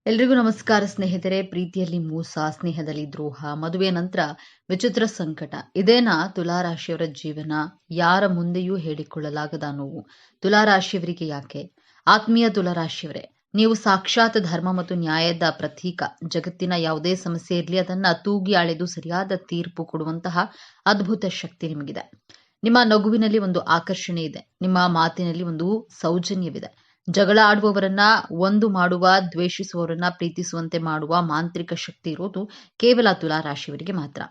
ಎಲ್ರಿಗೂ ನಮಸ್ಕಾರ ಸ್ನೇಹಿತರೆ. ಪ್ರೀತಿಯಲ್ಲಿ ಮೋಸ, ಸ್ನೇಹದಲ್ಲಿ ದ್ರೋಹ, ಮದುವೆ ನಂತರ ವಿಚಿತ್ರ ಸಂಕಟ, ಇದೇನಾ ತುಲಾರಾಶಿಯವರ ಜೀವನ? ಯಾರ ಮುಂದೆಯೂ ಹೇಳಿಕೊಳ್ಳಲಾಗದ ನೋವು ತುಲಾರಾಶಿಯವರಿಗೆ ಯಾಕೆ? ಆತ್ಮೀಯ ತುಲಾರಾಶಿಯವರೇ, ನೀವು ಸಾಕ್ಷಾತ್ ಧರ್ಮ ಮತ್ತು ನ್ಯಾಯದ ಪ್ರತೀಕ. ಜಗತ್ತಿನ ಯಾವುದೇ ಸಮಸ್ಯೆ ಇರಲಿ, ಅದನ್ನ ತೂಗಿ ಅಳೆದು ಸರಿಯಾದ ತೀರ್ಪು ಕೊಡುವಂತಹ ಅದ್ಭುತ ಶಕ್ತಿ ನಿಮಗಿದೆ. ನಿಮ್ಮ ನಗುವಿನಲ್ಲಿ ಒಂದು ಆಕರ್ಷಣೆ ಇದೆ, ನಿಮ್ಮ ಮಾತಿನಲ್ಲಿ ಒಂದು ಸೌಜನ್ಯವಿದೆ. ಜಗಳ ಆಡುವವರನ್ನ ಒಂದು ಮಾಡುವ, ದ್ವೇಷಿಸುವವರನ್ನ ಪ್ರೀತಿಸುವಂತೆ ಮಾಡುವ ಮಾಂತ್ರಿಕ ಶಕ್ತಿ ಇರೋದು ಕೇವಲ ತುಲಾರಾಶಿಯವರಿಗೆ ಮಾತ್ರ.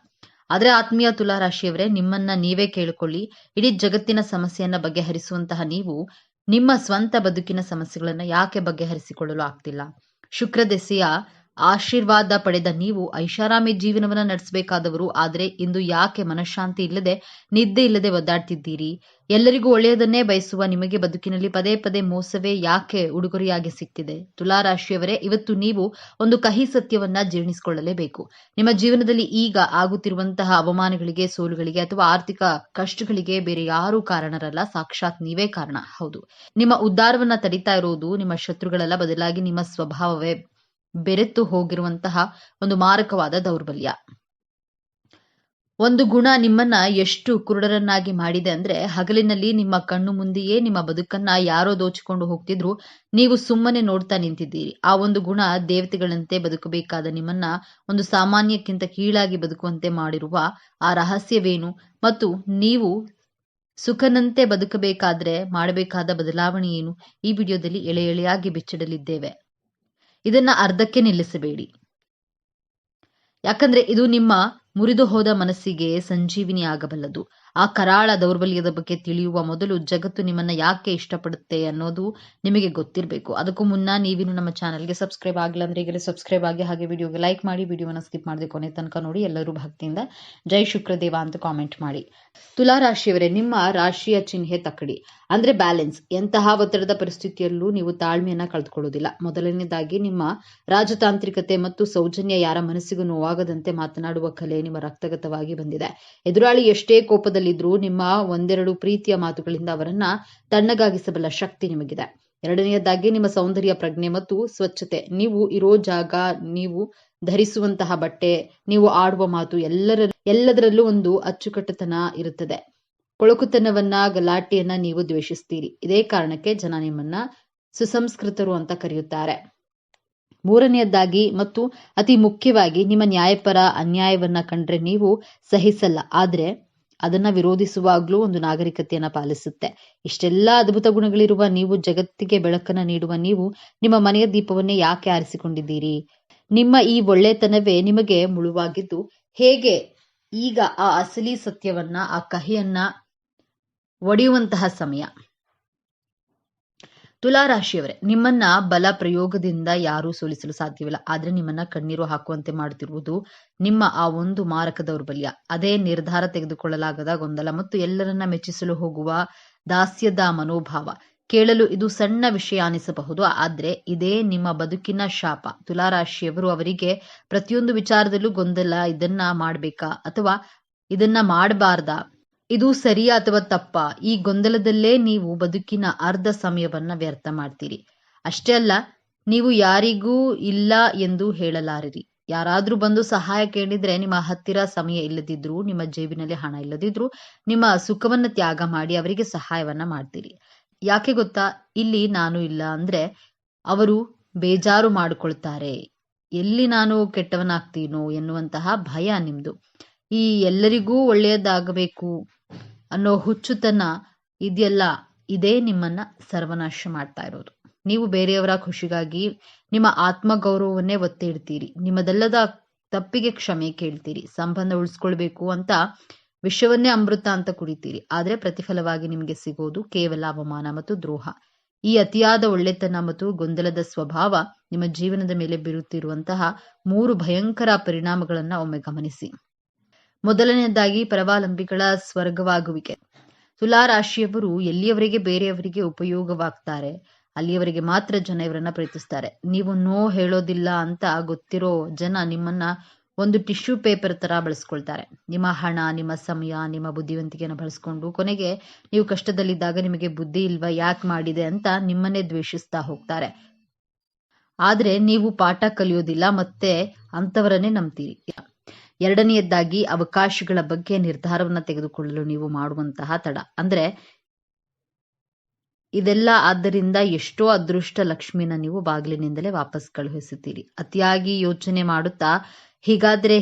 ಆದ್ರೆ ಆತ್ಮೀಯ ತುಲಾರಾಶಿಯವರೇ, ನಿಮ್ಮನ್ನ ನೀವೇ ಕೇಳಿಕೊಳ್ಳಿ. ಇಡೀ ಜಗತ್ತಿನ ಸಮಸ್ಯೆಯನ್ನ ಬಗೆಹರಿಸುವಂತಹ ನೀವು ನಿಮ್ಮ ಸ್ವಂತ ಬದುಕಿನ ಸಮಸ್ಯೆಗಳನ್ನ ಯಾಕೆ ಬಗೆಹರಿಸಿಕೊಳ್ಳಲು ಆಗ್ತಿಲ್ಲ? ಶುಕ್ರ ದೆಸೆಯ ಆಶೀರ್ವಾದ ಪಡೆದ ನೀವು ಐಷಾರಾಮಿ ಜೀವನವನ್ನ ನಡೆಸಬೇಕಾದವರು, ಆದ್ರೆ ಇಂದು ಯಾಕೆ ಮನಃಶಾಂತಿ ಇಲ್ಲದೆ, ನಿದ್ದೆ ಇಲ್ಲದೆ ಒದ್ದಾಡ್ತಿದ್ದೀರಿ? ಎಲ್ಲರಿಗೂ ಒಳ್ಳೆಯದನ್ನೇ ಬಯಸುವ ನಿಮಗೆ ಬದುಕಿನಲ್ಲಿ ಪದೇ ಪದೇ ಮೋಸವೇ ಯಾಕೆ ಉಡುಗೊರೆಯಾಗಿ ಸಿಗ್ತಿದೆ? ತುಲಾರಾಶಿಯವರೇ, ಇವತ್ತು ನೀವು ಒಂದು ಕಹಿ ಸತ್ಯವನ್ನ ಜೀರ್ಣಿಸಿಕೊಳ್ಳಲೇಬೇಕು. ನಿಮ್ಮ ಜೀವನದಲ್ಲಿ ಈಗ ಆಗುತ್ತಿರುವಂತಹ ಅವಮಾನಗಳಿಗೆ, ಸೋಲುಗಳಿಗೆ ಅಥವಾ ಆರ್ಥಿಕ ಕಷ್ಟಗಳಿಗೆ ಬೇರೆ ಯಾರೂ ಕಾರಣರಲ್ಲ, ಸಾಕ್ಷಾತ್ ನೀವೇ ಕಾರಣ. ಹೌದು, ನಿಮ್ಮ ಉದ್ಧಾರವನ್ನ ತಡಿತಾ ಇರೋದು ನಿಮ್ಮ ಶತ್ರುಗಳಲ್ಲ, ಬದಲಾಗಿ ನಿಮ್ಮ ಸ್ವಭಾವವೇ ಬೆರೆತು ಹೋಗಿರುವಂತಹ ಒಂದು ಮಾರಕವಾದ ದೌರ್ಬಲ್ಯ. ಒಂದು ಗುಣ ನಿಮ್ಮನ್ನ ಎಷ್ಟು ಕುರುಡರನ್ನಾಗಿ ಮಾಡಿದೆ ಅಂದ್ರೆ, ಹಗಲಿನಲ್ಲಿ ನಿಮ್ಮ ಕಣ್ಣು ಮುಂದೆಯೇ ನಿಮ್ಮ ಬದುಕನ್ನ ಯಾರೋ ದೋಚಿಕೊಂಡು ಹೋಗ್ತಿದ್ರು, ನೀವು ಸುಮ್ಮನೆ ನೋಡ್ತಾ ನಿಂತಿದ್ದೀರಿ. ಆ ಒಂದು ಗುಣ ದೇವತೆಗಳಂತೆ ಬದುಕಬೇಕಾದ ನಿಮ್ಮನ್ನ ಒಂದು ಸಾಮಾನ್ಯಕ್ಕಿಂತ ಕೀಳಾಗಿ ಬದುಕುವಂತೆ ಮಾಡಿರುವ ಆ ರಹಸ್ಯವೇನು? ಮತ್ತು ನೀವು ಸುಖನಂತೆ ಬದುಕಬೇಕಾದ್ರೆ ಮಾಡಬೇಕಾದ ಬದಲಾವಣೆ ಏನು? ಈ ವಿಡಿಯೋದಲ್ಲಿ ಎಳೆ ಎಳೆಯಾಗಿ ಬಿಚ್ಚಿಡಲಿದ್ದೇವೆ. ಇದನ್ನ ಅರ್ಧಕ್ಕೆ ನಿಲ್ಲಿಸಬೇಡಿ, ಯಾಕಂದ್ರೆ ಇದು ನಿಮ್ಮ ಮುರಿದು ಹೋದ ಮನಸ್ಸಿಗೆ ಸಂಜೀವಿನಿ ಆಗಬಲ್ಲದು. ಆ ಕರಾಳ ದೌರ್ಬಲ್ಯದ ಬಗ್ಗೆ ತಿಳಿಯುವ ಮೊದಲು ಜಗತ್ತು ನಿಮ್ಮನ್ನ ಯಾಕೆ ಇಷ್ಟಪಡುತ್ತೆ ಅನ್ನೋದು ನಿಮಗೆ ಗೊತ್ತಿರಬೇಕು. ಅದಕ್ಕೂ ಮುನ್ನ ನೀವಿನ್ನು ನಮ್ಮ ಚಾನಲ್ಗೆ ಸಬ್ಸ್ಕ್ರೈಬ್ ಆಗಿಲ್ಲ ಅಂದ್ರೆ ಈಗಲೇ ಸಬ್ಸ್ಕ್ರೈಬ್ ಆಗಿ, ಹಾಗೆ ವಿಡಿಯೋಗೆ ಲೈಕ್ ಮಾಡಿ, ವಿಡಿಯೋನ ಸ್ಕಿಪ್ ಮಾಡದೆ ಕೊನೆ ತನಕ ನೋಡಿ. ಎಲ್ಲರೂ ಭಕ್ತಿಯಿಂದ ಜೈ ಶುಕ್ರದೇವ ಅಂತ ಕಾಮೆಂಟ್ ಮಾಡಿ. ತುಲಾರಾಶಿಯವರೇ, ನಿಮ್ಮ ರಾಶಿಯ ಚಿಹ್ನೆ ತಕ್ಕಡಿ ಅಂದ್ರೆ ಬ್ಯಾಲೆನ್ಸ್. ಎಂತಹ ಒತ್ತಡದ ಪರಿಸ್ಥಿತಿಯಲ್ಲೂ ನೀವು ತಾಳ್ಮೆಯನ್ನ ಕಳೆದುಕೊಳ್ಳುವುದಿಲ್ಲ. ಮೊದಲನೇದಾಗಿ ನಿಮ್ಮ ರಾಜತಾಂತ್ರಿಕತೆ ಮತ್ತು ಸೌಜನ್ಯ. ಯಾರ ಮನಸ್ಸಿಗೂ ನೋವಾಗದಂತೆ ಮಾತನಾಡುವ ಕಲೆ ನಿಮ್ಮ ರಕ್ತಗತವಾಗಿ ಬಂದಿದೆ. ಎದುರಾಳಿ ಎಷ್ಟೇ ಕೋಪದಲ್ಲಿದ್ರೂ ನಿಮ್ಮ ಒಂದೆರಡು ಪ್ರೀತಿಯ ಮಾತುಗಳಿಂದ ಅವರನ್ನ ತಣ್ಣಗಾಗಿಸಬಲ್ಲ ಶಕ್ತಿ ನಿಮಗಿದೆ. ಎರಡನೆಯದಾಗಿ ನಿಮ್ಮ ಸೌಂದರ್ಯ, ಪ್ರಜ್ಞೆ ಮತ್ತು ಸ್ವಚ್ಛತೆ. ನೀವು ಇರೋ ಜಾಗ, ನೀವು ಧರಿಸುವಂತಹ ಬಟ್ಟೆ, ನೀವು ಆಡುವ ಮಾತು, ಎಲ್ಲದರಲ್ಲೂ ಒಂದು ಅಚ್ಚುಕಟ್ಟುತನ ಇರುತ್ತದೆ. ಕೊಳಕುತನವನ್ನ, ಗಲಾಟೆಯನ್ನ ನೀವು ದ್ವೇಷಿಸ್ತೀರಿ. ಇದೇ ಕಾರಣಕ್ಕೆ ಜನ ನಿಮ್ಮನ್ನ ಸುಸಂಸ್ಕೃತರು ಅಂತ ಕರೆಯುತ್ತಾರೆ. ಮೂರನೆಯದಾಗಿ ಮತ್ತು ಅತಿ ಮುಖ್ಯವಾಗಿ, ನಿಮ್ಮ ನ್ಯಾಯಪರ ಅನ್ಯಾಯವನ್ನ ಕಂಡ್ರೆ ನೀವು ಸಹಿಸಲ್ಲ, ಆದ್ರೆ ಅದನ್ನ ವಿರೋಧಿಸುವಾಗ್ಲೂ ಒಂದು ನಾಗರಿಕತೆಯನ್ನ ಪಾಲಿಸುತ್ತೆ. ಇಷ್ಟೆಲ್ಲ ಅದ್ಭುತ ಗುಣಗಳಿರುವ ನೀವು, ಜಗತ್ತಿಗೆ ಬೆಳಕನ್ನ ನೀಡುವ ನೀವು, ನಿಮ್ಮ ಮನೆಯ ದೀಪವನ್ನೇ ಯಾಕೆ ಆರಿಸಿಕೊಂಡಿದ್ದೀರಿ? ನಿಮ್ಮ ಈ ಒಳ್ಳೆತನವೇ ನಿಮಗೆ ಮುಳುವಾಗಿದ್ದು ಹೇಗೆ ಈಗ ಆ ಅಸಲಿ ಸತ್ಯವನ್ನ, ಆ ಕಹಿಯನ್ನ ಒಡೆಯುವಂತಹ ಸಮಯ. ತುಲಾರಾಶಿಯವರೇ, ನಿಮ್ಮನ್ನ ಬಲ ಪ್ರಯೋಗದಿಂದ ಯಾರೂ ಸೋಲಿಸಲು ಸಾಧ್ಯವಿಲ್ಲ, ಆದ್ರೆ ನಿಮ್ಮನ್ನ ಕಣ್ಣೀರು ಹಾಕುವಂತೆ ಮಾಡುತ್ತಿರುವುದು ನಿಮ್ಮ ಆ ಒಂದು ಮಾರಕ ದೌರ್ಬಲ್ಯ. ಅದೇ ನಿರ್ಧಾರ ತೆಗೆದುಕೊಳ್ಳಲಾಗದ ಗೊಂದಲ ಮತ್ತು ಎಲ್ಲರನ್ನ ಮೆಚ್ಚಿಸಲು ಹೋಗುವ ದಾಸ್ಯದ ಮನೋಭಾವ. ಕೇಳಲು ಇದು ಸಣ್ಣ ವಿಷಯ ಅನಿಸಬಹುದು, ಆದ್ರೆ ಇದೇ ನಿಮ್ಮ ಬದುಕಿನ ಶಾಪ. ತುಲಾರಾಶಿಯವರು, ಅವರಿಗೆ ಪ್ರತಿಯೊಂದು ವಿಚಾರದಲ್ಲೂ ಗೊಂದಲ. ಇದನ್ನ ಮಾಡ್ಬೇಕಾ ಅಥವಾ ಇದನ್ನ ಮಾಡಬಾರ್ದಾ? ಇದು ಸರಿಯಾ ಅಥವಾ ತಪ್ಪಾ? ಈ ಗೊಂದಲದಲ್ಲೇ ನೀವು ಬದುಕಿನ ಅರ್ಧ ಸಮಯವನ್ನ ವ್ಯರ್ಥ ಮಾಡ್ತೀರಿ. ಅಷ್ಟೇ ಅಲ್ಲ, ನೀವು ಯಾರಿಗೂ ಇಲ್ಲ ಎಂದು ಹೇಳಲಾರಿರಿ. ಯಾರಾದ್ರೂ ಬಂದು ಸಹಾಯ ಕೇಳಿದ್ರೆ ನಿಮ್ಮ ಹತ್ತಿರ ಸಮಯ ಇಲ್ಲದಿದ್ರು, ನಿಮ್ಮ ಜೇಬಿನಲ್ಲಿ ಹಣ ಇಲ್ಲದಿದ್ರು, ನಿಮ್ಮ ಸುಖವನ್ನ ತ್ಯಾಗ ಮಾಡಿ ಅವರಿಗೆ ಸಹಾಯವನ್ನ ಮಾಡ್ತೀರಿ. ಯಾಕೆ ಗೊತ್ತಾ? ಇಲ್ಲಿ ನಾನು ಇಲ್ಲ ಅಂದ್ರೆ ಅವರು ಬೇಜಾರು ಮಾಡಿಕೊಳ್ತಾರೆ, ಎಲ್ಲಿ ನಾನು ಕೆಟ್ಟವನಾಗ್ತೀನೋ ಎನ್ನುವಂತಹ ಭಯ ನಿಮ್ದು. ಈ ಎಲ್ಲರಿಗೂ ಒಳ್ಳೆಯದಾಗಬೇಕು ಅನ್ನೋ ಹುಚ್ಚುತನ ಇದೆಯಲ್ಲ, ಇದೇ ನಿಮ್ಮನ್ನ ಸರ್ವನಾಶ ಮಾಡ್ತಾ ಇರೋದು. ನೀವು ಬೇರೆಯವರ ಖುಷಿಗಾಗಿ ನಿಮ್ಮ ಆತ್ಮಗೌರವವನ್ನೇ ಒತ್ತಿ ಇಡ್ತೀರಿ. ನಿಮ್ಮದಲ್ಲದ ತಪ್ಪಿಗೆ ಕ್ಷಮೆ ಕೇಳ್ತೀರಿ. ಸಂಬಂಧ ಉಳಿಸ್ಕೊಳ್ಬೇಕು ಅಂತ ವಿಷವನ್ನೇ ಅಮೃತ ಅಂತ ಕುಡಿತೀರಿ. ಆದ್ರೆ ಪ್ರತಿಫಲವಾಗಿ ನಿಮಗೆ ಸಿಗೋದು ಕೇವಲ ಅವಮಾನ ಮತ್ತು ದ್ರೋಹ. ಈ ಅತಿಯಾದ ಒಳ್ಳೆತನ ಮತ್ತು ಗೊಂದಲದ ಸ್ವಭಾವ ನಿಮ್ಮ ಜೀವನದ ಮೇಲೆ ಬೀರುತ್ತಿರುವಂತಹ 3 ಭಯಂಕರ ಪರಿಣಾಮಗಳನ್ನ ಒಮ್ಮೆ ಗಮನಿಸಿ. ಮೊದಲನೇದಾಗಿ, ಪರಾವಲಂಬಿಗಳ ಸ್ವರ್ಗವಾಗುವಿಕೆ. ತುಲಾರಾಶಿಯವರು ಎಲ್ಲಿಯವರೆಗೆ ಬೇರೆಯವರಿಗೆ ಉಪಯೋಗವಾಗ್ತಾರೆ ಅಲ್ಲಿಯವರೆಗೆ ಮಾತ್ರ ಜನ ಇವರನ್ನ ಪ್ರೀತಿಸ್ತಾರೆ. ನೀವು ನೋ ಹೇಳೋದಿಲ್ಲ ಅಂತ ಗೊತ್ತಿರೋ ಜನ ನಿಮ್ಮನ್ನ ಒಂದು ಟಿಶ್ಯೂ ಪೇಪರ್ ತರ ಬಳಸ್ಕೊಳ್ತಾರೆ. ನಿಮ್ಮ ಹಣ, ನಿಮ್ಮ ಸಮಯ, ನಿಮ್ಮ ಬುದ್ಧಿವಂತಿಕೆಯನ್ನು ಬಳಸ್ಕೊಂಡು ಕೊನೆಗೆ ನೀವು ಕಷ್ಟದಲ್ಲಿದ್ದಾಗ ನಿಮಗೆ ಬುದ್ಧಿ ಇಲ್ವಾ, ಯಾಕೆ ಮಾಡಿದೆ ಅಂತ ನಿಮ್ಮನ್ನೇ ದ್ವೇಷಿಸ್ತಾ ಹೋಗ್ತಾರೆ. ಆದ್ರೆ ನೀವು ಪಾಠ ಕಲಿಯೋದಿಲ್ಲ ಮತ್ತೆ ಅಂತವರನ್ನೇ ನಂಬ್ತೀರಿ. ಎರಡನೆಯದಾಗಿ ಅವಕಾಶಗಳ ಬಗ್ಗೆ ನಿರ್ಧಾರವನ್ನ ತೆಗೆದುಕೊಳ್ಳಲು ನೀವು ಮಾಡುವಂತಹ ತಡ. ಅಂದ್ರೆ ಇದೆಲ್ಲ ಆದ್ದರಿಂದ ಎಷ್ಟೋ ಅದೃಷ್ಟ ಲಕ್ಷ್ಮಿನ ನೀವು ಬಾಗಿಲಿನಿಂದಲೇ ವಾಪಸ್ ಕಳುಹಿಸುತ್ತೀರಿ. ಅತಿಯಾಗಿ ಯೋಚನೆ ಮಾಡುತ್ತಾ ಹೀಗಾದ್ರೆ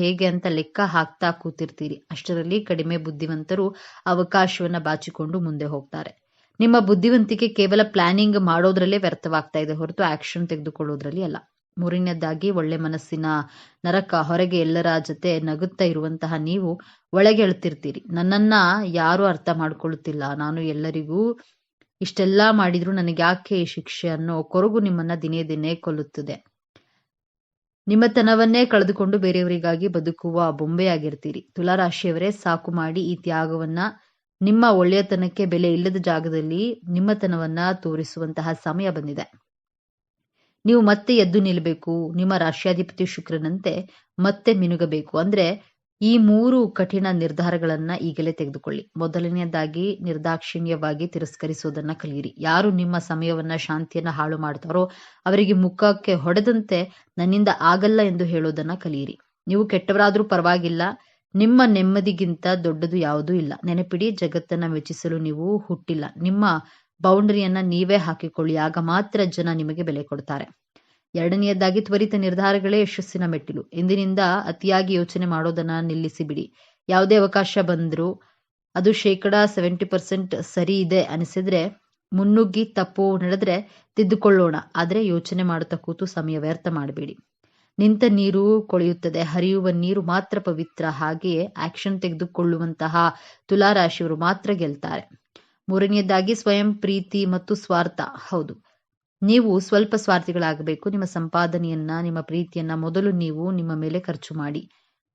ಹೇಗೆ ಅಂತ ಲೆಕ್ಕ ಹಾಕ್ತಾ ಕೂತಿರ್ತೀರಿ. ಅಷ್ಟರಲ್ಲಿ ಕಡಿಮೆ ಬುದ್ಧಿವಂತರು ಅವಕಾಶವನ್ನ ಬಾಚಿಕೊಂಡು ಮುಂದೆ ಹೋಗ್ತಾರೆ. ನಿಮ್ಮ ಬುದ್ಧಿವಂತಿಕೆ ಕೇವಲ ಪ್ಲಾನಿಂಗ್ ಮಾಡೋದ್ರಲ್ಲೇ ವ್ಯರ್ಥವಾಗ್ತಾ ಇದೆ ಹೊರತು ಆಕ್ಷನ್ ತೆಗೆದುಕೊಳ್ಳೋದ್ರಲ್ಲಿ ಅಲ್ಲ. ಮೂರನೇದಾಗಿ ಒಳ್ಳೆ ಮನಸ್ಸಿನ ನರಕ. ಹೊರಗೆ ಎಲ್ಲರ ಜೊತೆ ನಗುತ್ತಾ ಇರುವಂತಹ ನೀವು ಒಳಗೆ ಅಳ್ತಿರ್ತೀರಿ, ನನ್ನನ್ನ ಯಾರು ಅರ್ಥ ಮಾಡ್ಕೊಳ್ಳುತ್ತಿಲ್ಲ, ನಾನು ಎಲ್ಲರಿಗೂ ಇಷ್ಟೆಲ್ಲಾ ಮಾಡಿದ್ರು ನನಗೆ ಯಾಕೆ ಈ ಶಿಕ್ಷೆ ಅನ್ನೋ ಕೊರಗು ನಿಮ್ಮನ್ನ ದಿನೇ ದಿನೇ ಕೊಲ್ಲುತ್ತದೆ. ನಿಮ್ಮತನವನ್ನೇ ಕಳೆದುಕೊಂಡು ಬೇರೆಯವರಿಗಾಗಿ ಬದುಕುವ ಬೊಂಬೆಯಾಗಿರ್ತೀರಿ. ತುಲಾರಾಶಿಯವರೇ, ಸಾಕು ಮಾಡಿ ಈ ತ್ಯಾಗವನ್ನ. ನಿಮ್ಮ ಒಳ್ಳೆಯತನಕ್ಕೆ ಬೆಲೆ ಇಲ್ಲದ ಜಾಗದಲ್ಲಿ ನಿಮ್ಮತನವನ್ನ ತೋರಿಸುವಂತಹ ಸಮಯ ಬಂದಿದೆ. ನೀವು ಮತ್ತೆ ಎದ್ದು ನಿಲ್ಲಬೇಕು. ನಿಮ್ಮ ರಾಶ್ಯಾಧಿಪತಿ ಶುಕ್ರನಂತೆ ಮತ್ತೆ ಮಿನುಗಬೇಕು. ಅಂದ್ರೆ ಈ 3 ಕಠಿಣ ನಿರ್ಧಾರಗಳನ್ನ ಈಗಲೇ ತೆಗೆದುಕೊಳ್ಳಿ. ಮೊದಲನೆಯದಾಗಿ ನಿರ್ದಾಕ್ಷಿಣ್ಯವಾಗಿ ತಿರಸ್ಕರಿಸೋದನ್ನ ಕಲಿಯಿರಿ. ಯಾರು ನಿಮ್ಮ ಸಮಯವನ್ನ ಶಾಂತಿಯನ್ನ ಹಾಳು ಮಾಡ್ತಾರೋ ಅವರಿಗೆ ಮುಖಕ್ಕೆ ಹೊಡೆದಂತೆ ನನ್ನಿಂದ ಆಗಲ್ಲ ಎಂದು ಹೇಳೋದನ್ನ ಕಲಿಯಿರಿ. ನೀವು ಕೆಟ್ಟವರಾದ್ರೂ ಪರವಾಗಿಲ್ಲ, ನಿಮ್ಮ ನೆಮ್ಮದಿಗಿಂತ ದೊಡ್ಡದು ಯಾವುದೂ ಇಲ್ಲ. ನೆನಪಿಡಿ, ಜಗತ್ತನ್ನ ಮೆಚ್ಚಿಸಲು ನೀವು ಹುಟ್ಟಿಲ್ಲ. ನಿಮ್ಮ ಬೌಂಡರಿಯನ್ನ ನೀವೇ ಹಾಕಿಕೊಳ್ಳಿ, ಆಗ ಮಾತ್ರ ಜನ ನಿಮಗೆ ಬೆಲೆ ಕೊಡ್ತಾರೆ. ಎರಡನೆಯದಾಗಿ ತ್ವರಿತ ನಿರ್ಧಾರಗಳೇ ಯಶಸ್ಸಿನ ಮೆಟ್ಟಿಲು. ಇಂದಿನಿಂದ ಅತಿಯಾಗಿ ಯೋಚನೆ ಮಾಡೋದನ್ನ ನಿಲ್ಲಿಸಿ ಬಿಡಿ. ಯಾವುದೇ ಅವಕಾಶ ಬಂದ್ರೂ ಅದು 70% ಸರಿ ಇದೆ ಅನಿಸಿದ್ರೆ ಮುನ್ನುಗ್ಗಿ, ತಪ್ಪು ನಡೆದ್ರೆ ತಿದ್ದುಕೊಳ್ಳೋಣ. ಆದ್ರೆ ಯೋಚನೆ ಮಾಡುತ್ತಾ ಕೂತು ಸಮಯ ವ್ಯರ್ಥ ಮಾಡಬೇಡಿ. ನಿಂತ ನೀರು ಕೊಳೆಯುತ್ತದೆ, ಹರಿಯುವ ನೀರು ಮಾತ್ರ ಪವಿತ್ರ. ಹಾಗೆಯೇ ಆಕ್ಷನ್ ತೆಗೆದುಕೊಳ್ಳುವಂತಹ ತುಲಾರಾಶಿಯವರು ಮಾತ್ರ ಗೆಲ್ತಾರೆ. ಮೂರನೆಯದಾಗಿ ಸ್ವಯಂ ಪ್ರೀತಿ ಮತ್ತು ಸ್ವಾರ್ಥ. ಹೌದು, ನೀವು ಸ್ವಲ್ಪ ಸ್ವಾರ್ಥಿಗಳಾಗಬೇಕು. ನಿಮ್ಮ ಸಂಪಾದನೆಯನ್ನ, ನಿಮ್ಮ ಪ್ರೀತಿಯನ್ನ ಮೊದಲು ನೀವು ನಿಮ್ಮ ಮೇಲೆ ಖರ್ಚು ಮಾಡಿ.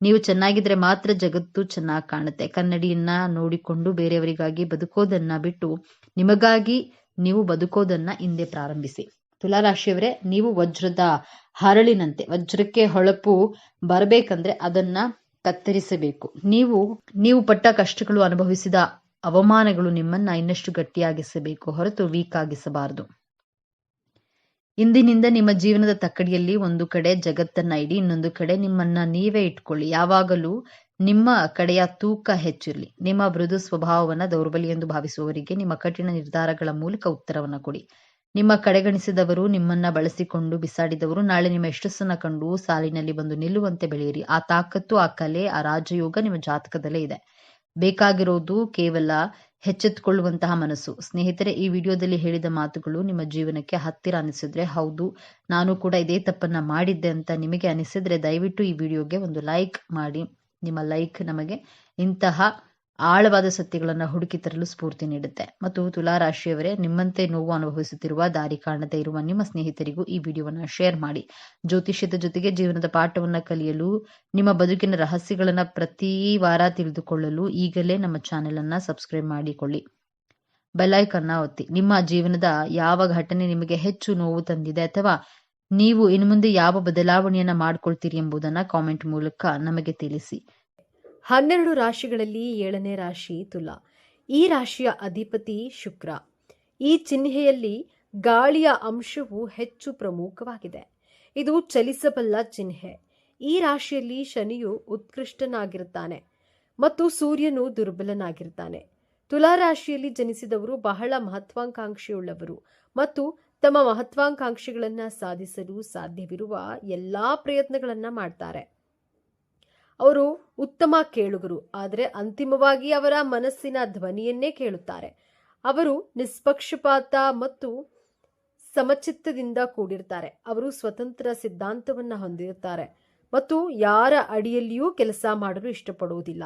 ನೀವು ಚೆನ್ನಾಗಿದ್ರೆ ಮಾತ್ರ ಜಗತ್ತು ಚೆನ್ನಾಗಿ ಕಾಣುತ್ತೆ. ಕನ್ನಡಿಯನ್ನ ನೋಡಿಕೊಂಡು ಬೇರೆಯವರಿಗಾಗಿ ಬದುಕೋದನ್ನ ಬಿಟ್ಟು ನಿಮಗಾಗಿ ನೀವು ಬದುಕೋದನ್ನ ಹಿಂದೆ ಪ್ರಾರಂಭಿಸಿ. ತುಲಾರಾಶಿಯವರೇ, ನೀವು ವಜ್ರದ ಹರಳಿನಂತೆ. ವಜ್ರಕ್ಕೆ ಹೊಳಪು ಬರಬೇಕಂದ್ರೆ ಅದನ್ನ ಕತ್ತರಿಸಬೇಕು. ನೀವು ಪಟ್ಟ ಕಷ್ಟಗಳು, ಅನುಭವಿಸಿದ ಅವಮಾನಗಳು ನಿಮ್ಮನ್ನ ಇನ್ನಷ್ಟು ಗಟ್ಟಿಯಾಗಿಸಬೇಕು ಹೊರತು ವೀಕ್ ಆಗಿಸಬಾರದು. ಇಂದಿನಿಂದ ನಿಮ್ಮ ಜೀವನದ ತಕ್ಕಡಿಯಲ್ಲಿ ಒಂದು ಕಡೆ ಜಗತ್ತನ್ನ ಇಡಿ, ಇನ್ನೊಂದು ಕಡೆ ನಿಮ್ಮನ್ನ ನೀವೇ ಇಟ್ಕೊಳ್ಳಿ. ಯಾವಾಗಲೂ ನಿಮ್ಮ ಕಡೆಯ ತೂಕ ಹೆಚ್ಚಿರಲಿ. ನಿಮ್ಮ ಮೃದು ಸ್ವಭಾವವನ್ನ ದೌರ್ಬಲ್ಯ ಎಂದು ಭಾವಿಸುವವರಿಗೆ ನಿಮ್ಮ ಕಠಿಣ ನಿರ್ಧಾರಗಳ ಮೂಲಕ ಉತ್ತರವನ್ನ ಕೊಡಿ. ನಿಮ್ಮ ಕಡೆಗಣಿಸಿದವರು, ನಿಮ್ಮನ್ನ ಬಳಸಿಕೊಂಡು ಬಿಸಾಡಿದವರು ನಾಳೆ ನಿಮ್ಮ ಯಶಸ್ಸನ್ನ ಕಂಡು ಸಾಲಿನಲ್ಲಿ ಬಂದು ನಿಲ್ಲುವಂತೆ ಬೆಳೆಯಿರಿ. ಆ ತಾಕತ್ತು, ಆ ಕಲೆ, ಆ ರಾಜಯೋಗ ನಿಮ್ಮ ಜಾತಕದಲ್ಲೇ ಇದೆ. ಬೇಕಾಗಿರೋದು ಕೇವಲ ಎಚ್ಚೆತ್ತುಕೊಳ್ಳುವಂತಹ ಮನಸ್ಸು. ಸ್ನೇಹಿತರೆ, ಈ ವಿಡಿಯೋದಲ್ಲಿ ಹೇಳಿದ ಮಾತುಗಳು ನಿಮ್ಮ ಜೀವನಕ್ಕೆ ಹತ್ತಿರ ಅನಿಸಿದ್ರೆ, ಹೌದು ನಾನು ಕೂಡ ಇದೇ ತಪ್ಪನ್ನ ಮಾಡಿದ್ದೆ ಅಂತ ನಿಮಗೆ ಅನಿಸಿದ್ರೆ ದಯವಿಟ್ಟು ಈ ವಿಡಿಯೋಗೆ ಒಂದು ಲೈಕ್ ಮಾಡಿ. ನಿಮ್ಮ ಲೈಕ್ ನಮಗೆ ಇಂತಹ ಆಳವಾದ ಸತ್ಯಗಳನ್ನು ಹುಡುಕಿ ತರಲು ಸ್ಫೂರ್ತಿ ನೀಡುತ್ತೆ. ಮತ್ತು ತುಲಾರಾಶಿಯವರೇ, ನಿಮ್ಮಂತೆ ನೋವು ಅನುಭವಿಸುತ್ತಿರುವ, ದಾರಿ ಕಾಣದೇ ಇರುವ ನಿಮ್ಮ ಸ್ನೇಹಿತರಿಗೂ ಈ ವಿಡಿಯೋವನ್ನ ಶೇರ್ ಮಾಡಿ. ಜ್ಯೋತಿಷ್ಯದ ಜೊತೆಗೆ ಜೀವನದ ಪಾಠವನ್ನ ಕಲಿಯಲು, ನಿಮ್ಮ ಬದುಕಿನ ರಹಸ್ಯಗಳನ್ನ ಪ್ರತಿ ವಾರ ತಿಳಿದುಕೊಳ್ಳಲು ಈಗಲೇ ನಮ್ಮ ಚಾನೆಲ್ ಅನ್ನ ಸಬ್ಸ್ಕ್ರೈಬ್ ಮಾಡಿಕೊಳ್ಳಿ. ಬೆಲ್ ಐಕಾನ್ ಅನ್ನ ಒತ್ತಿ. ನಿಮ್ಮ ಜೀವನದ ಯಾವ ಘಟನೆ ನಿಮಗೆ ಹೆಚ್ಚು ನೋವು ತಂದಿದೆ ಅಥವಾ ನೀವು ಇನ್ನು ಮುಂದೆ ಯಾವ ಬದಲಾವಣೆಯನ್ನ ಮಾಡ್ಕೊಳ್ತೀರಿ ಎಂಬುದನ್ನ ಕಾಮೆಂಟ್ ಮೂಲಕ ನಮಗೆ ತಿಳಿಸಿ. 12 ರಾಶಿಗಳಲ್ಲಿ 7ನೇ ರಾಶಿ ತುಲಾ. ಈ ರಾಶಿಯ ಅಧಿಪತಿ ಶುಕ್ರ. ಈ ಚಿಹ್ನೆಯಲ್ಲಿ ಗಾಳಿಯ ಅಂಶವು ಹೆಚ್ಚು ಪ್ರಮುಖವಾಗಿದೆ. ಇದು ಚಲಿಸಬಲ್ಲ ಚಿಹ್ನೆ. ಈ ರಾಶಿಯಲ್ಲಿ ಶನಿಯು ಉತ್ಕೃಷ್ಟನಾಗಿರುತ್ತಾನೆ ಮತ್ತು ಸೂರ್ಯನು ದುರ್ಬಲನಾಗಿರ್ತಾನೆ. ತುಲಾ ರಾಶಿಯಲ್ಲಿ ಜನಿಸಿದವರು ಬಹಳ ಮಹತ್ವಾಕಾಂಕ್ಷೆಯುಳ್ಳವರು ಮತ್ತು ತಮ್ಮ ಮಹತ್ವಾಕಾಂಕ್ಷೆಗಳನ್ನು ಸಾಧಿಸಲು ಸಾಧ್ಯವಿರುವ ಎಲ್ಲಾ ಪ್ರಯತ್ನಗಳನ್ನ ಮಾಡ್ತಾರೆ. ಅವರು ಉತ್ತಮ ಕೇಳುಗರು, ಆದರೆ ಅಂತಿಮವಾಗಿ ಅವರ ಮನಸ್ಸಿನ ಧ್ವನಿಯನ್ನೇ ಕೇಳುತ್ತಾರೆ. ಅವರು ನಿಷ್ಪಕ್ಷಪಾತ ಮತ್ತು ಸಮಚಿತ್ತದಿಂದ ಕೂಡಿರ್ತಾರೆ. ಅವರು ಸ್ವತಂತ್ರ ಸಿದ್ಧಾಂತವನ್ನ ಹೊಂದಿರುತ್ತಾರೆ ಮತ್ತು ಯಾರ ಅಡಿಯಲ್ಲಿಯೂ ಕೆಲಸ ಮಾಡಲು ಇಷ್ಟಪಡುವುದಿಲ್ಲ.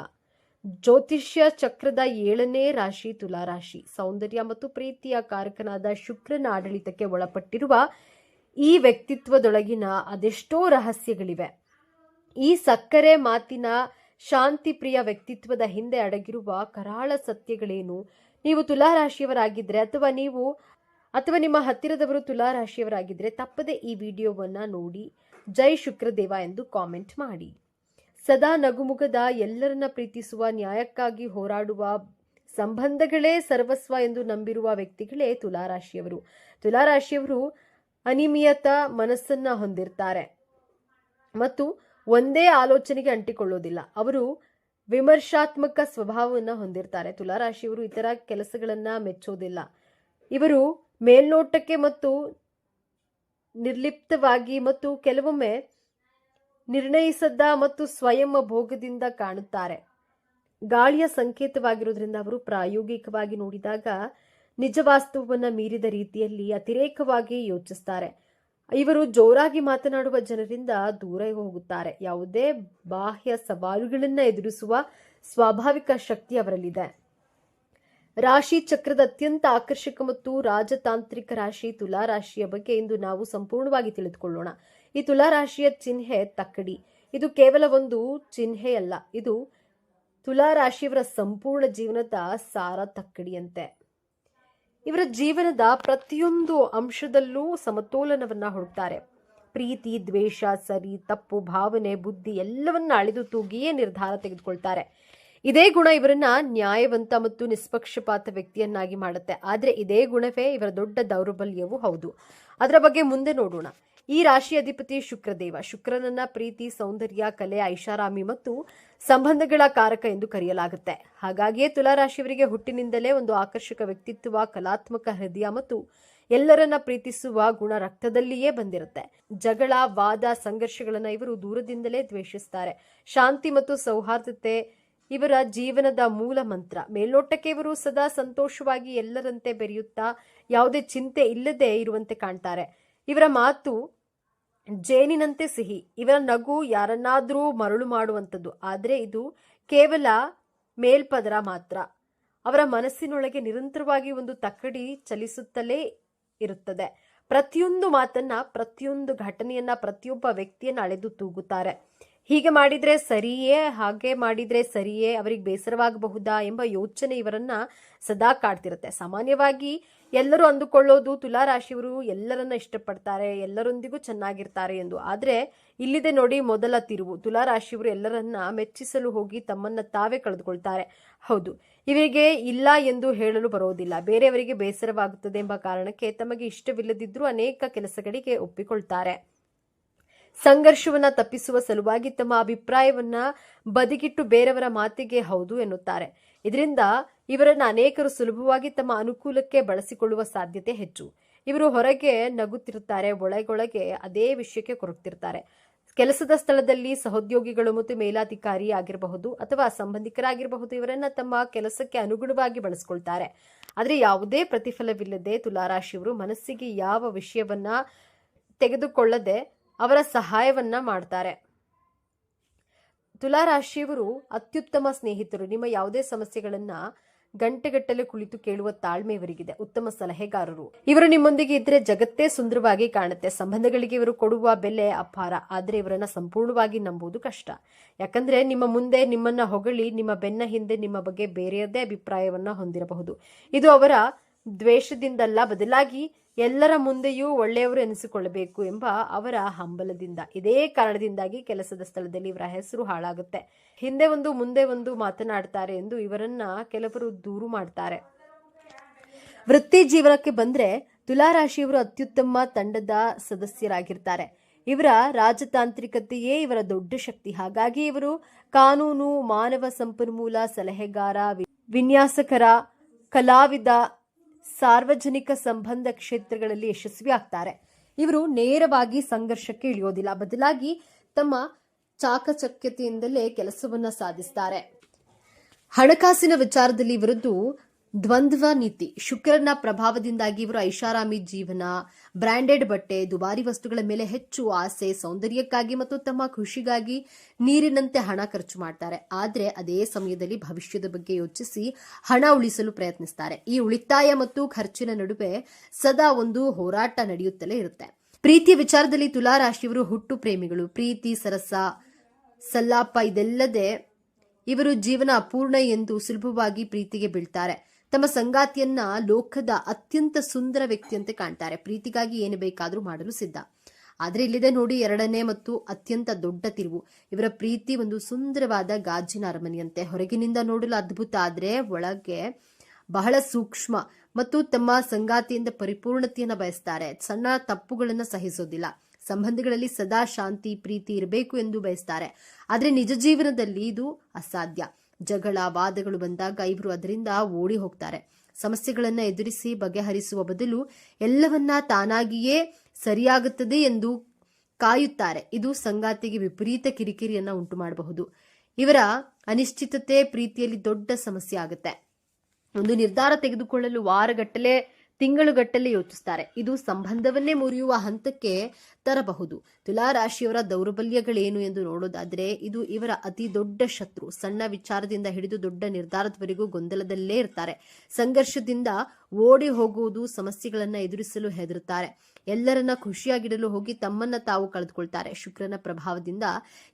ಜ್ಯೋತಿಷ್ಯ ಚಕ್ರದ 7ನೇ ರಾಶಿ ತುಲಾರಾಶಿ. ಸೌಂದರ್ಯ ಮತ್ತು ಪ್ರೀತಿಯ ಕಾರಕನಾದ ಶುಕ್ರನ ಆಡಳಿತಕ್ಕೆ ಒಳಪಟ್ಟಿರುವ ಈ ವ್ಯಕ್ತಿತ್ವದೊಳಗಿನ ಅದೆಷ್ಟೋ ರಹಸ್ಯಗಳಿವೆ. ಈ ಸಕ್ಕರೆ ಮಾತಿನ ಶಾಂತಿಪ್ರಿಯ ವ್ಯಕ್ತಿತ್ವದ ಹಿಂದೆ ಅಡಗಿರುವ ಕರಾಳ ಸತ್ಯಗಳೇನು? ನೀವು ತುಲಾರಾಶಿಯವರಾಗಿದ್ರೆ ಅಥವಾ ನಿಮ್ಮ ಹತ್ತಿರದವರು ತುಲಾರಾಶಿಯವರಾಗಿದ್ರೆ ತಪ್ಪದೆ ಈ ವಿಡಿಯೋವನ್ನ ನೋಡಿ ಜೈ ಶುಕ್ರದೇವ ಎಂದು ಕಾಮೆಂಟ್ ಮಾಡಿ. ಸದಾ ನಗುಮುಗದ, ಎಲ್ಲರನ್ನ ಪ್ರೀತಿಸುವ, ನ್ಯಾಯಕ್ಕಾಗಿ ಹೋರಾಡುವ, ಸಂಬಂಧಗಳೇ ಸರ್ವಸ್ವ ಎಂದು ನಂಬಿರುವ ವ್ಯಕ್ತಿಗಳೇ ತುಲಾರಾಶಿಯವರು. ತುಲಾರಾಶಿಯವರು ಅನಿಯಮಿತ ಮನಸ್ಸನ್ನ ಹೊಂದಿರ್ತಾರೆ ಮತ್ತು ಒಂದೇ ಆಲೋಚನೆಗೆ ಅಂಟಿಕೊಳ್ಳೋದಿಲ್ಲ. ಅವರು ವಿಮರ್ಶಾತ್ಮಕ ಸ್ವಭಾವವನ್ನು ಹೊಂದಿರ್ತಾರೆ. ತುಲಾರಾಶಿಯವರು ಇತರ ಕೆಲಸಗಳನ್ನ ಮೆಚ್ಚೋದಿಲ್ಲ. ಇವರು ಮೇಲ್ನೋಟಕ್ಕೆ ಮತ್ತು ನಿರ್ಲಿಪ್ತವಾಗಿ ಮತ್ತು ಕೆಲವೊಮ್ಮೆ ನಿರ್ಣಯಿಸದ ಮತ್ತು ಸ್ವಯಂ ಭೋಗದಿಂದ ಕಾಣುತ್ತಾರೆ. ಗಾಳಿಯ ಸಂಕೇತವಾಗಿರುವುದರಿಂದ ಅವರು ಪ್ರಾಯೋಗಿಕವಾಗಿ ನೋಡಿದಾಗ ನಿಜ ವಾಸ್ತವವನ್ನು ಮೀರಿದ ರೀತಿಯಲ್ಲಿ ಅತಿರೇಕವಾಗಿ ಯೋಚಿಸ್ತಾರೆ. ಇವರು ಜೋರಾಗಿ ಮಾತನಾಡುವ ಜನರಿಂದ ದೂರ ಹೋಗುತ್ತಾರೆ. ಯಾವುದೇ ಬಾಹ್ಯ ಸವಾಲುಗಳನ್ನು ಎದುರಿಸುವ ಸ್ವಾಭಾವಿಕ ಶಕ್ತಿ ಅವರಲ್ಲಿದೆ. ರಾಶಿ ಚಕ್ರದ ಅತ್ಯಂತ ಆಕರ್ಷಕ ಮತ್ತು ರಾಜತಾಂತ್ರಿಕ ರಾಶಿ ತುಲಾ ರಾಶಿಯ ಬಗ್ಗೆ ಇಂದು ನಾವು ಸಂಪೂರ್ಣವಾಗಿ ತಿಳಿದುಕೊಳ್ಳೋಣ. ಈ ತುಲಾ ರಾಶಿಯ ಚಿಹ್ನೆ ತಕ್ಕಡಿ. ಇದು ಕೇವಲ ಒಂದು ಚಿಹ್ನೆಯಲ್ಲ, ಇದು ತುಲಾ ರಾಶಿಯವರ ಸಂಪೂರ್ಣ ಜೀವನದ ಸಾರ ತಕ್ಕಡಿಯಂತೆ. ಇವರ ಜೀವನದ ಪ್ರತಿಯೊಂದು ಅಂಶದಲ್ಲೂ ಸಮತೋಲನವನ್ನ ಹುಡುಕ್ತಾರೆ. ಪ್ರೀತಿ, ದ್ವೇಷ, ಸರಿ ತಪ್ಪು, ಭಾವನೆ, ಬುದ್ಧಿ ಎಲ್ಲವನ್ನ ಅಳೆದು ತೂಗಿಯೇ ನಿರ್ಧಾರ ತೆಗೆದುಕೊಳ್ತಾರೆ. ಇದೇ ಗುಣ ಇವರನ್ನ ನ್ಯಾಯವಂತ ಮತ್ತು ನಿಷ್ಪಕ್ಷಪಾತ ವ್ಯಕ್ತಿಯನ್ನಾಗಿ ಮಾಡುತ್ತೆ. ಆದರೆ ಇದೇ ಗುಣವೇ ಇವರ ದೊಡ್ಡ ದೌರ್ಬಲ್ಯವೂ ಹೌದು. ಅದರ ಬಗ್ಗೆ ಮುಂದೆ ನೋಡೋಣ. ಈ ರಾಶಿ ಅಧಿಪತಿ ಶುಕ್ರದೇವ. ಶುಕ್ರನನ್ನ ಪ್ರೀತಿ, ಸೌಂದರ್ಯ, ಕಲೆ, ಐಷಾರಾಮಿ ಮತ್ತು ಸಂಬಂಧಗಳ ಕಾರಕ ಎಂದು ಕರೆಯಲಾಗುತ್ತೆ. ಹಾಗಾಗಿಯೇ ತುಲಾರಾಶಿಯವರಿಗೆ ಹುಟ್ಟಿನಿಂದಲೇ ಒಂದು ಆಕರ್ಷಕ ವ್ಯಕ್ತಿತ್ವ, ಕಲಾತ್ಮಕ ಹೃದಯ ಮತ್ತು ಎಲ್ಲರನ್ನ ಪ್ರೀತಿಸುವ ಗುಣ ರಕ್ತದಲ್ಲಿಯೇ ಬಂದಿರುತ್ತೆ. ಜಗಳ, ವಾದ, ಸಂಘರ್ಷಗಳನ್ನ ಇವರು ದೂರದಿಂದಲೇ ದ್ವೇಷಿಸ್ತಾರೆ. ಶಾಂತಿ ಮತ್ತು ಸೌಹಾರ್ದತೆ ಇವರ ಜೀವನದ ಮೂಲ ಮಂತ್ರ. ಮೇಲ್ನೋಟಕ್ಕೆ ಇವರು ಸದಾ ಸಂತೋಷವಾಗಿ ಎಲ್ಲರಂತೆ ಬೆರೆಯುತ್ತಾ ಯಾವುದೇ ಚಿಂತೆ ಇಲ್ಲದೆ ಇರುವಂತೆ ಕಾಣ್ತಾರೆ. ಇವರ ಮಾತು ಜೇನಿನಂತೆ ಸಿಹಿ. ಇವರ ನಗು ಯಾರನ್ನಾದರೂ ಮರಳು ಮಾಡುವಂಥದ್ದು. ಆದರೆ ಇದು ಕೇವಲ ಮೇಲ್ಪದರ ಮಾತ್ರ. ಅವರ ಮನಸ್ಸಿನೊಳಗೆ ನಿರಂತರವಾಗಿ ಒಂದು ತಕ್ಕಡಿ ಚಲಿಸುತ್ತಲೇ ಇರುತ್ತದೆ. ಪ್ರತಿಯೊಂದು ಮಾತನ್ನ, ಪ್ರತಿಯೊಂದು ಘಟನೆಯನ್ನ, ಪ್ರತಿಯೊಬ್ಬ ವ್ಯಕ್ತಿಯನ್ನ ಅಳೆದು ತೂಗುತ್ತಾರೆ. ಹೀಗೆ ಮಾಡಿದ್ರೆ ಸರಿಯೇ, ಹಾಗೆ ಮಾಡಿದ್ರೆ ಸರಿಯೇ, ಅವರಿಗೆ ಬೇಸರವಾಗಬಹುದಾ ಎಂಬ ಯೋಚನೆ ಇವರನ್ನ ಸದಾ ಕಾಡ್ತಿರುತ್ತೆ. ಸಾಮಾನ್ಯವಾಗಿ ಎಲ್ಲರೂ ಅಂದುಕೊಳ್ಳೋದು ತುಲಾರಾಶಿಯವರು ಎಲ್ಲರನ್ನ ಇಷ್ಟಪಡ್ತಾರೆ, ಎಲ್ಲರೊಂದಿಗೂ ಚೆನ್ನಾಗಿರ್ತಾರೆ ಎಂದು. ಆದ್ರೆ ಇಲ್ಲಿದೆ ನೋಡಿ ಮೊದಲ ತಿರುವು. ತುಲಾರಾಶಿಯವರು ಎಲ್ಲರನ್ನ ಮೆಚ್ಚಿಸಲು ಹೋಗಿ ತಮ್ಮನ್ನ ತಾವೇ ಕಳೆದುಕೊಳ್ತಾರೆ. ಹೌದು, ಇವರಿಗೆ ಇಲ್ಲ ಎಂದು ಹೇಳಲು ಬರೋದಿಲ್ಲ. ಬೇರೆಯವರಿಗೆ ಬೇಸರವಾಗುತ್ತದೆ ಎಂಬ ಕಾರಣಕ್ಕೆ ತಮಗೆ ಇಷ್ಟವಿಲ್ಲದಿದ್ರೂ ಅನೇಕ ಕೆಲಸಗಳಿಗೆ ಒಪ್ಪಿಕೊಳ್ತಾರೆ. ಸಂಘರ್ಷವನ್ನ ತಪ್ಪಿಸುವ ಸಲುವಾಗಿ ತಮ್ಮ ಅಭಿಪ್ರಾಯವನ್ನ ಬದಿಗಿಟ್ಟು ಬೇರೆಯವರ ಮಾತಿಗೆ ಹೌದು ಎನ್ನುತ್ತಾರೆ. ಇದರಿಂದ ಇವರನ್ನ ಅನೇಕರು ಸುಲಭವಾಗಿ ತಮ್ಮ ಅನುಕೂಲಕ್ಕೆ ಬಳಸಿಕೊಳ್ಳುವ ಸಾಧ್ಯತೆ ಹೆಚ್ಚು. ಇವರು ಹೊರಗೆ ನಗುತ್ತಿರುತ್ತಾರೆ, ಒಳಗೊಳಗೆ ಅದೇ ವಿಷಯಕ್ಕೆ ಕೊರಗ್ತಿರ್ತಾರೆ. ಕೆಲಸದ ಸ್ಥಳದಲ್ಲಿ ಸಹೋದ್ಯೋಗಿಗಳು ಮತ್ತು ಮೇಲಾಧಿಕಾರಿ ಆಗಿರಬಹುದು ಅಥವಾ ಸಂಬಂಧಿಕರಾಗಿರಬಹುದು, ಇವರನ್ನ ತಮ್ಮ ಕೆಲಸಕ್ಕೆ ಅನುಗುಣವಾಗಿ ಬಳಸಿಕೊಳ್ತಾರೆ. ಆದರೆ ಯಾವುದೇ ಪ್ರತಿಫಲವಿಲ್ಲದೆ ತುಲಾರಾಶಿಯವರು ಮನಸ್ಸಿಗೆ ಯಾವ ವಿಷಯವನ್ನ ತೆಗೆದುಕೊಳ್ಳದೆ ಅವರ ಸಹಾಯವನ್ನ ಮಾಡ್ತಾರೆ. ತುಲಾರಾಶಿಯವರು ಅತ್ಯುತ್ತಮ ಸ್ನೇಹಿತರು. ನಿಮ್ಮ ಯಾವುದೇ ಸಮಸ್ಯೆಗಳನ್ನ ಗಂಟೆಗಟ್ಟಲೆ ಕುಳಿತು ಕೇಳುವ ತಾಳ್ಮೆ ಇವರಿಗಿದೆ. ಉತ್ತಮ ಸಲಹೆಗಾರರು. ಇವರು ನಿಮ್ಮೊಂದಿಗೆ ಇದ್ರೆ ಜಗತ್ತೇ ಸುಂದರವಾಗಿ ಕಾಣುತ್ತೆ. ಸಂಬಂಧಗಳಿಗೆ ಇವರು ಕೊಡುವ ಬೆಲೆ ಅಪಾರ. ಆದರೆ ಇವರನ್ನ ಸಂಪೂರ್ಣವಾಗಿ ನಂಬುವುದು ಕಷ್ಟ. ಯಾಕಂದ್ರೆ ನಿಮ್ಮ ಮುಂದೆ ನಿಮ್ಮನ್ನ ಹೊಗಳಿ ನಿಮ್ಮ ಬೆನ್ನ ಹಿಂದೆ ನಿಮ್ಮ ಬಗ್ಗೆ ಬೇರೆಯದೇ ಅಭಿಪ್ರಾಯವನ್ನ ಹೊಂದಿರಬಹುದು. ಇದು ಅವರ ದ್ವೇಷದಿಂದಲ್ಲ, ಬದಲಾಗಿ ಎಲ್ಲರ ಮುಂದೆಯೂ ಒಳ್ಳೆಯವರು ಎನಿಸಿಕೊಳ್ಳಬೇಕು ಎಂಬ ಅವರ ಹಂಬಲದಿಂದ. ಇದೇ ಕಾರಣದಿಂದಾಗಿ ಕೆಲಸದ ಸ್ಥಳದಲ್ಲಿ ಇವರ ಹೆಸರು ಹಾಳಾಗುತ್ತೆ. ಹಿಂದೆ ಒಂದು ಮುಂದೆ ಒಂದು ಮಾತನಾಡ್ತಾರೆ ಎಂದು ಇವರನ್ನ ಕೆಲವರು ದೂರು ಮಾಡ್ತಾರೆ. ವೃತ್ತಿ ಜೀವನಕ್ಕೆ ಬಂದ್ರೆ ತುಲಾರಾಶಿಯವರು ಅತ್ಯುತ್ತಮ ತಂಡದ ಸದಸ್ಯರಾಗಿರ್ತಾರೆ. ಇವರ ರಾಜತಾಂತ್ರಿಕತೆಯೇ ಇವರ ದೊಡ್ಡ ಶಕ್ತಿ. ಹಾಗಾಗಿ ಇವರು ಕಾನೂನು, ಮಾನವ ಸಂಪನ್ಮೂಲ, ಸಲಹೆಗಾರ, ವಿನ್ಯಾಸಕರ, ಕಲಾವಿದ, ಸಾರ್ವಜನಿಕ ಸಂಬಂಧ ಕ್ಷೇತ್ರಗಳಲ್ಲಿ ಯಶಸ್ವಿ ಆಗ್ತಾರೆ. ಇವರು ನೇರವಾಗಿ ಸಂಘರ್ಷಕ್ಕೆ ಇಳಿಯೋದಿಲ್ಲ, ಬದಲಾಗಿ ತಮ್ಮ ಚಾಕಚಕ್ಯತೆಯಿಂದಲೇ ಕೆಲಸವನ್ನ ಸಾಧಿಸ್ತಾರೆ. ಹಣಕಾಸಿನ ವಿಚಾರದಲ್ಲಿ ಇವರದ್ದು ದ್ವಂದ್ವ ನೀತಿ. ಶುಕ್ರನ ಪ್ರಭಾವದಿಂದಾಗಿ ಇವರು ಐಷಾರಾಮಿ ಜೀವನ, ಬ್ರಾಂಡೆಡ್ ಬಟ್ಟೆ, ದುಬಾರಿ ವಸ್ತುಗಳ ಮೇಲೆ ಹೆಚ್ಚು ಆಸೆ, ಸೌಂದರ್ಯಕ್ಕಾಗಿ ಮತ್ತು ತಮ್ಮ ಖುಷಿಗಾಗಿ ನೀರಿನಂತೆ ಹಣ ಖರ್ಚು ಮಾಡ್ತಾರೆ. ಆದರೆ ಅದೇ ಸಮಯದಲ್ಲಿ ಭವಿಷ್ಯದ ಬಗ್ಗೆ ಯೋಚಿಸಿ ಹಣ ಉಳಿಸಲು ಪ್ರಯತ್ನಿಸ್ತಾರೆ. ಈ ಉಳಿತಾಯ ಮತ್ತು ಖರ್ಚಿನ ನಡುವೆ ಸದಾ ಒಂದು ಹೋರಾಟ ನಡೆಯುತ್ತಲೇ ಇರುತ್ತೆ. ಪ್ರೀತಿಯ ವಿಚಾರದಲ್ಲಿ ತುಲಾರಾಶಿಯವರು ಹುಟ್ಟು ಪ್ರೇಮಿಗಳು. ಪ್ರೀತಿ, ಸರಸ, ಸಲ್ಲಾಪ ಇದೆಲ್ಲದೆ ಇವರು ಜೀವನ ಅಪೂರ್ಣ ಎಂದು ಸುಲಭವಾಗಿ ಪ್ರೀತಿಗೆ ಬೀಳ್ತಾರೆ. ತಮ್ಮ ಸಂಗಾತಿಯನ್ನ ಲೋಕದ ಅತ್ಯಂತ ಸುಂದರ ವ್ಯಕ್ತಿಯಂತೆ ಕಾಣ್ತಾರೆ. ಪ್ರೀತಿಗಾಗಿ ಏನು ಬೇಕಾದರೂ ಮಾಡಲು ಸಿದ್ಧ. ಆದರೆ ಇಲ್ಲಿದೆ ನೋಡಿ ಎರಡನೇ ಮತ್ತು ಅತ್ಯಂತ ದೊಡ್ಡ ತಿರುವು. ಇವರ ಪ್ರೀತಿ ಒಂದು ಸುಂದರವಾದ ಗಾಜಿನ ಅರಮನೆಯಂತೆ. ಹೊರಗಿನಿಂದ ನೋಡಲು ಅದ್ಭುತ, ಆದರೆ ಒಳಗೆ ಬಹಳ ಸೂಕ್ಷ್ಮ ಮತ್ತು ತಮ್ಮ ಸಂಗಾತಿಯಿಂದ ಪರಿಪೂರ್ಣತೆಯನ್ನು ಬಯಸ್ತಾರೆ. ಸಣ್ಣ ತಪ್ಪುಗಳನ್ನು ಸಹಿಸೋದಿಲ್ಲ. ಸಂಬಂಧಗಳಲ್ಲಿ ಸದಾ ಶಾಂತಿ ಪ್ರೀತಿ ಇರಬೇಕು ಎಂದು ಬಯಸ್ತಾರೆ. ಆದರೆ ನಿಜ ಜೀವನದಲ್ಲಿ ಇದು ಅಸಾಧ್ಯ. ಜಗಳ ವಾದಗಳು ಬಂದಾಗ ಇವರು ಅದರಿಂದ ಓಡಿ ಹೋಗ್ತಾರೆ. ಸಮಸ್ಯೆಗಳನ್ನು ಎದುರಿಸಿ ಬಗೆಹರಿಸುವ ಬದಲು ಎಲ್ಲವನ್ನ ತಾನಾಗಿಯೇ ಸರಿಯಾಗುತ್ತದೆ ಎಂದು ಕಾಯುತ್ತಾರೆ. ಇದು ಸಂಗಾತಿಗೆ ವಿಪರೀತ ಕಿರಿಕಿರಿಯನ್ನ ಉಂಟು ಮಾಡಬಹುದು. ಇವರ ಅನಿಶ್ಚಿತತೆ ಪ್ರೀತಿಯಲ್ಲಿ ದೊಡ್ಡ ಸಮಸ್ಯೆ ಆಗುತ್ತೆ. ಒಂದು ನಿರ್ಧಾರ ತೆಗೆದುಕೊಳ್ಳಲು ವಾರಗಟ್ಟಲೆ ತಿಂಗಳುಗಟ್ಟಲೆ ಯೋಚಿಸ್ತಾರೆ. ಇದು ಸಂಬಂಧವನ್ನೇ ಮುರಿಯುವ ಹಂತಕ್ಕೆ ತರಬಹುದು. ತುಲಾ ರಾಶಿಯವರ ದೌರ್ಬಲ್ಯಗಳೇನು ಎಂದು ನೋಡೋದಾದ್ರೆ, ಇದು ಇವರ ಅತಿ ದೊಡ್ಡ ಶತ್ರು. ಸಣ್ಣ ವಿಚಾರದಿಂದ ಹಿಡಿದು ದೊಡ್ಡ ನಿರ್ಧಾರದವರೆಗೂ ಗೊಂದಲದಲ್ಲೇ ಇರ್ತಾರೆ. ಸಂಘರ್ಷದಿಂದ ಓಡಿ ಹೋಗುವುದು, ಸಮಸ್ಯೆಗಳನ್ನ ಎದುರಿಸಲು ಹೆದರುತ್ತಾರೆ. ಎಲ್ಲರನ್ನ ಖುಷಿಯಾಗಿಡಲು ಹೋಗಿ ತಮ್ಮನ್ನ ತಾವು ಕಳೆದುಕೊಳ್ತಾರೆ. ಶುಕ್ರನ ಪ್ರಭಾವದಿಂದ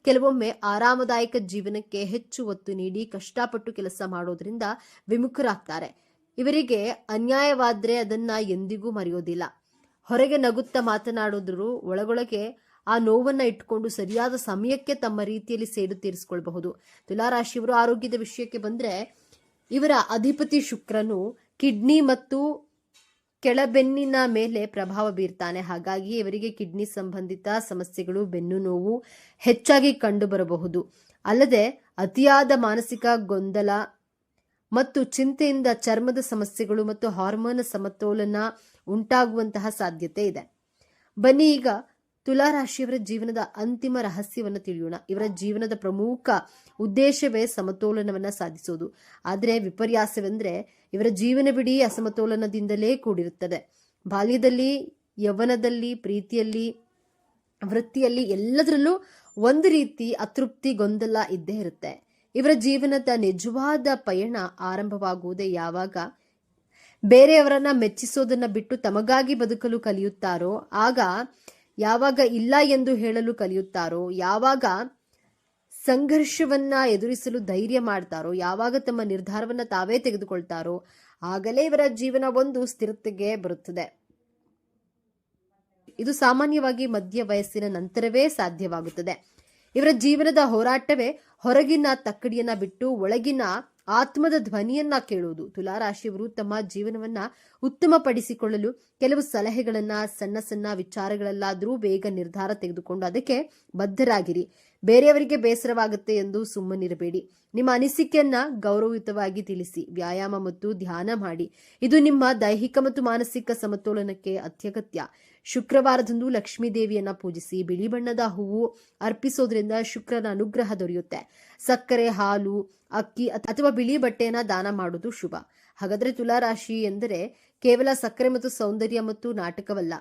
ಕೆಲವೊಮ್ಮೆ ಆರಾಮದಾಯಕ ಜೀವನಕ್ಕೆ ಹೆಚ್ಚು ಒತ್ತು ನೀಡಿ ಕಷ್ಟಪಟ್ಟು ಕೆಲಸ ಮಾಡೋದ್ರಿಂದ ವಿಮುಖರಾಗ್ತಾರೆ. ಇವರಿಗೆ ಅನ್ಯಾಯವಾದ್ರೆ ಅದನ್ನ ಎಂದಿಗೂ ಮರೆಯೋದಿಲ್ಲ. ಹೊರಗೆ ನಗುತ್ತಾ ಮಾತನಾಡೋದ್ರು ಒಳಗೊಳಗೆ ಆ ನೋವನ್ನ ಇಟ್ಕೊಂಡು ಸರಿಯಾದ ಸಮಯಕ್ಕೆ ತಮ್ಮ ರೀತಿಯಲ್ಲಿ ಸೇಡು ತೀರಿಸಿಕೊಳ್ಳಬಹುದು. ತುಲಾರಾಶಿಯವರು ಆರೋಗ್ಯದ ವಿಷಯಕ್ಕೆ ಬಂದ್ರೆ, ಇವರ ಅಧಿಪತಿ ಶುಕ್ರನು ಕಿಡ್ನಿ ಮತ್ತು ಕೆಳಬೆನ್ನಿನ ಮೇಲೆ ಪ್ರಭಾವ ಬೀರ್ತಾನೆ. ಹಾಗಾಗಿ ಇವರಿಗೆ ಕಿಡ್ನಿ ಸಂಬಂಧಿತ ಸಮಸ್ಯೆಗಳು, ಬೆನ್ನು ನೋವು ಹೆಚ್ಚಾಗಿ ಕಂಡು ಬರಬಹುದು. ಅಲ್ಲದೆ ಅತಿಯಾದ ಮಾನಸಿಕ ಗೊಂದಲ ಮತ್ತು ಚಿಂತೆಯಿಂದ ಚರ್ಮದ ಸಮಸ್ಯೆಗಳು ಮತ್ತು ಹಾರ್ಮೋನ್ ಸಮತೋಲನ ಉಂಟಾಗುವಂತಹ ಸಾಧ್ಯತೆ ಇದೆ. ಬನ್ನಿ ಈಗ ತುಲಾರಾಶಿಯವರ ಜೀವನದ ಅಂತಿಮ ರಹಸ್ಯವನ್ನು ತಿಳಿಯೋಣ. ಇವರ ಜೀವನದ ಪ್ರಮುಖ ಉದ್ದೇಶವೇ ಸಮತೋಲನವನ್ನ ಸಾಧಿಸೋದು. ಆದರೆ ವಿಪರ್ಯಾಸವೆಂದ್ರೆ ಇವರ ಜೀವನವಿಡೀ ಅಸಮತೋಲನದಿಂದಲೇ ಕೂಡಿರುತ್ತದೆ. ಬಾಲ್ಯದಲ್ಲಿ, ಯೌವನದಲ್ಲಿ, ಪ್ರೀತಿಯಲ್ಲಿ, ವೃತ್ತಿಯಲ್ಲಿ ಎಲ್ಲದರಲ್ಲೂ ಒಂದು ರೀತಿ ಅತೃಪ್ತಿ, ಗೊಂದಲ ಇದ್ದೇ ಇರುತ್ತೆ. ಇವರ ಜೀವನದ ನಿಜವಾದ ಪಯಣ ಆರಂಭವಾಗುವುದೇ ಯಾವಾಗ ಬೇರೆಯವರನ್ನ ಮೆಚ್ಚಿಸೋದನ್ನ ಬಿಟ್ಟು ತಮಗಾಗಿ ಬದುಕಲು ಕಲಿಯುತ್ತಾರೋ, ಆಗ ಯಾವಾಗ ಇಲ್ಲ ಎಂದು ಹೇಳಲು ಕಲಿಯುತ್ತಾರೋ, ಯಾವಾಗ ಸಂಘರ್ಷವನ್ನ ಎದುರಿಸಲು ಧೈರ್ಯ ಮಾಡ್ತಾರೋ, ಯಾವಾಗ ತಮ್ಮ ನಿರ್ಧಾರವನ್ನ ತಾವೇ ತೆಗೆದುಕೊಳ್ತಾರೋ, ಆಗಲೇ ಇವರ ಜೀವನ ಒಂದು ಸ್ಥಿರತೆಗೆ ಬರುತ್ತದೆ. ಇದು ಸಾಮಾನ್ಯವಾಗಿ ಮಧ್ಯ ವಯಸ್ಸಿನ ನಂತರವೇ ಸಾಧ್ಯವಾಗುತ್ತದೆ. ಇವರ ಜೀವನದ ಹೋರಾಟವೇ ಹೊರಗಿನ ತಕ್ಕಡಿಯನ್ನ ಬಿಟ್ಟು ಒಳಗಿನ ಆತ್ಮದ ಧ್ವನಿಯನ್ನ ಕೇಳುವುದು. ತುಲಾರಾಶಿಯವರು ತಮ್ಮ ಜೀವನವನ್ನ ಉತ್ತಮಪಡಿಸಿಕೊಳ್ಳಲು ಕೆಲವು ಸಲಹೆಗಳನ್ನ, ಸಣ್ಣ ಸಣ್ಣ ವಿಚಾರಗಳಲ್ಲಾದರೂ ಬೇಗ ನಿರ್ಧಾರ ತೆಗೆದುಕೊಂಡು ಅದಕ್ಕೆ ಬದ್ಧರಾಗಿರಿ. ಬೇರೆಯವರಿಗೆ ಬೇಸರವಾಗುತ್ತೆ ಎಂದು ಸುಮ್ಮನಿರಬೇಡಿ. ನಿಮ್ಮ ಅನಿಸಿಕೆಯನ್ನ ಗೌರವಯುತವಾಗಿ ತಿಳಿಸಿ. ವ್ಯಾಯಾಮ ಮತ್ತು ಧ್ಯಾನ ಮಾಡಿ. ಇದು ನಿಮ್ಮ ದೈಹಿಕ ಮತ್ತು ಮಾನಸಿಕ ಸಮತೋಲನಕ್ಕೆ ಅತ್ಯಗತ್ಯ. ಶುಕ್ರವಾರದಂದು ಲಕ್ಷ್ಮೀ ದೇವಿಯನ್ನ ಪೂಜಿಸಿ. ಬಿಳಿ ಬಣ್ಣದ ಹೂವು ಅರ್ಪಿಸೋದ್ರಿಂದ ಶುಕ್ರನ ಅನುಗ್ರಹ ದೊರೆಯುತ್ತೆ. ಸಕ್ಕರೆ, ಹಾಲು, ಅಕ್ಕಿ ಅಥವಾ ಬಿಳಿ ಬಟ್ಟೆಯನ್ನ ದಾನ ಮಾಡುವುದು ಶುಭ. ಹಾಗಾದ್ರೆ ತುಲಾರಾಶಿ ಎಂದರೆ ಕೇವಲ ಸಕ್ಕರೆ ಮತ್ತು ಸೌಂದರ್ಯ ಮತ್ತು ನಾಟಕವಲ್ಲ.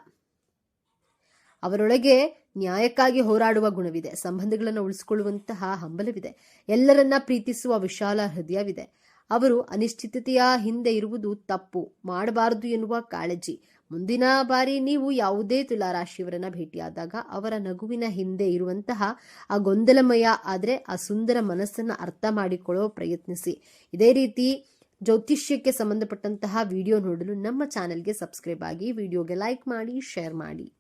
ಅವರೊಳಗೆ ನ್ಯಾಯಕ್ಕಾಗಿ ಹೋರಾಡುವ ಗುಣವಿದೆ. ಸಂಬಂಧಗಳನ್ನು ಉಳಿಸಿಕೊಳ್ಳುವಂತಹ ಹಂಬಲವಿದೆ. ಎಲ್ಲರನ್ನ ಪ್ರೀತಿಸುವ ವಿಶಾಲ ಹೃದಯವಿದೆ. ಅವರು ಅನಿಶ್ಚಿತತೆಯ ಹಿಂದೆ ಇರುವುದು ತಪ್ಪು ಮಾಡಬಾರದು ಎನ್ನುವ ಕಾಳಜಿ. ಮುಂದಿನ ಬಾರಿ ನೀವು ಯಾವುದೇ ತುಲಾರಾಶಿಯವರನ್ನ ಭೇಟಿಯಾದಾಗ ಅವರ ನಗುವಿನ ಹಿಂದೆ ಇರುವಂತಹ ಆ ಗೊಂದಲಮಯ ಆದ್ರೆ ಆ ಸುಂದರ ಮನಸ್ಸನ್ನ ಅರ್ಥ ಮಾಡಿಕೊಳ್ಳೋ ಪ್ರಯತ್ನಿಸಿ. ಇದೇ ರೀತಿ ಜ್ಯೋತಿಷ್ಯಕ್ಕೆ ಸಂಬಂಧಪಟ್ಟಂತಹ ವಿಡಿಯೋ ನೋಡಲು ನಮ್ಮ ಚಾನೆಲ್ಗೆ ಸಬ್ಸ್ಕ್ರೈಬ್ ಆಗಿ, ವಿಡಿಯೋಗೆ ಲೈಕ್ ಮಾಡಿ, ಶೇರ್ ಮಾಡಿ.